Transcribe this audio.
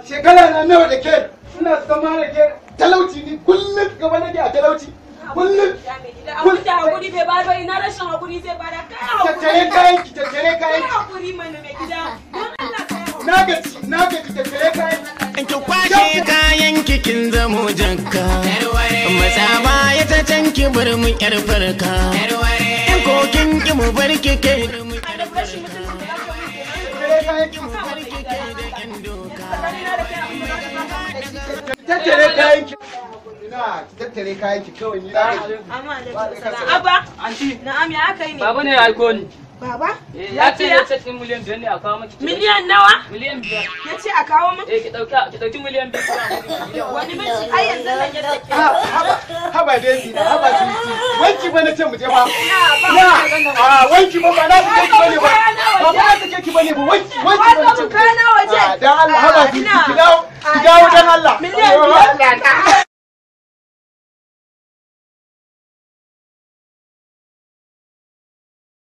Shekara na nawa da ke? Ina zama da ke talauci ni kullum gaba nake a talauci. Kullum. Abin da hakuri bai ba bai na rashin hakuri zai bada kai hakuri. Tattare kayan ki, tattare kayan ki. Hakuri mana mai gida. Don Allah kai hakuri. Na gaji tattare kayan ki. Ki kwashe kayan kin zamo jakka. Matsa baya ta can ki bar mu yar farka. In ko kin ki mu bar ki ke. Tattare kayan ki. Ina tattare kayan ki kawai ni na gaji. Abba, Anti, na'am ya aka yi ne? baba ne ya aiko ni. Baba? Ya ce ya ce miliyan 5 ne a kawo miki. Miliyan nawa? Miliyan 5. Ya ce a kawo min? Ki dauki miliyan 5. Wani miji ai yanzu nan ya sake. Haba dai ina haba ciniki. Wanki ba na ce mu je ba. Na wanki ba ba na sake ki bane ba. Ba ba na sake ki bane ba wanki ba na ce. Kana waje. Dan Allah haba ciniki ki dawo dan Allah. Miliyan